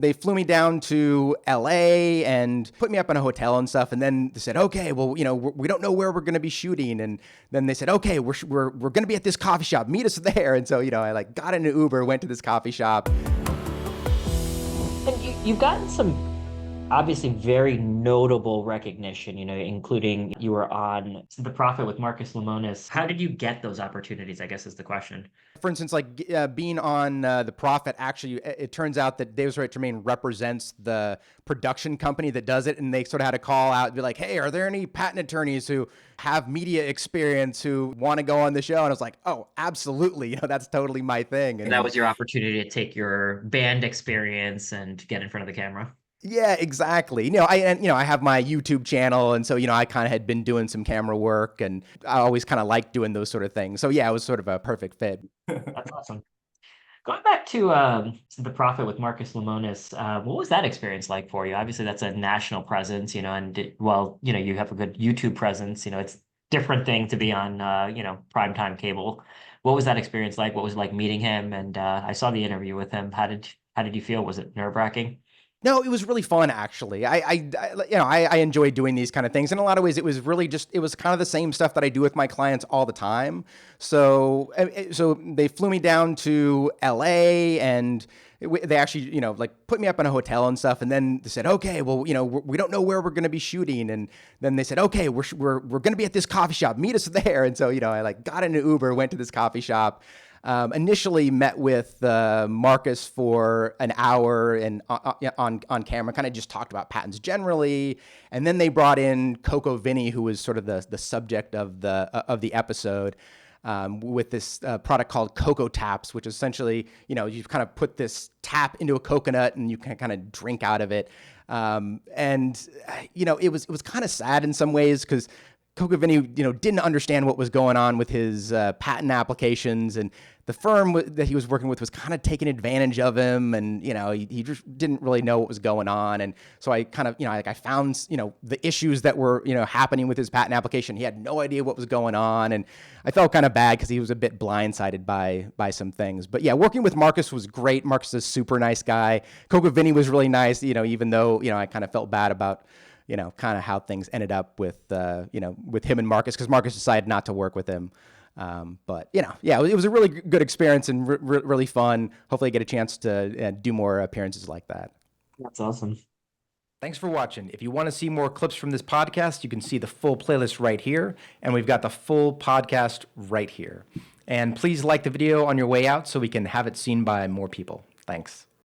They flew me down to LA and put me up in a hotel and stuff. And then they said, okay, well, we don't know where we're going to be shooting. And then they said, okay, we're going to be at this coffee shop. Meet us there. And so, I like got in an Uber, went to this coffee shop. And you've gotten some obviously very notable recognition, including you were on The Prophet with Marcus Lemonis. How did you get those opportunities, I guess is the question. For instance, like being on The Prophet, actually, it turns out that Davis Wright Tremaine represents the production company that does it. And they sort of had to call out and be like, hey, are there any patent attorneys who have media experience who want to go on the show? And I was like, oh, absolutely. That's totally my thing. And that was your opportunity to take your band experience and get in front of the camera. Yeah, exactly. I have my YouTube channel, and so I kind of had been doing some camera work, and I always kind of liked doing those sort of things. So yeah, it was sort of a perfect fit. That's awesome. Going back to The Prophet with Marcus Lemonis, what was that experience like for you? Obviously, that's a national presence, and you have a good YouTube presence. It's a different thing to be on, primetime cable. What was that experience like? What was it like meeting him? And I saw the interview with him. How did you feel? Was it nerve-wracking? No, it was really fun, actually. I enjoy doing these kind of things. In a lot of ways, it was really it was kind of the same stuff that I do with my clients all the time. So they flew me down to LA and they actually, like put me up in a hotel and stuff. And then they said, okay, well, we don't know where we're going to be shooting. And then they said, okay, we're going to be at this coffee shop. Meet us there. And so, I like got in an Uber, went to this coffee shop. Initially met with Marcus for an hour and on camera, kind of just talked about patents generally, and then they brought in Coco Vinny, who was sort of the subject of the episode, with this product called Coco Taps, which essentially you kind of put this tap into a coconut and you can kind of drink out of it, and it was kind of sad in some ways because Coco Vinny, didn't understand what was going on with his patent applications, and the firm that he was working with was kind of taking advantage of him, and he just didn't really know what was going on. And so I kind of I found the issues that were happening with his patent application. He had no idea what was going on, and I felt kind of bad because he was a bit blindsided by some things. But yeah, working with Marcus was great. Marcus is a super nice guy. Coco Vinny was really nice. Even though I kind of felt bad about kind of how things ended up with with him and Marcus, because Marcus decided not to work with him. But yeah, it was a really good experience and really fun. Hopefully I get a chance to do more appearances like that. That's awesome. Thanks for watching. If you want to see more clips from this podcast, you can see the full playlist right here. And we've got the full podcast right here. And please like the video on your way out so we can have it seen by more people. Thanks.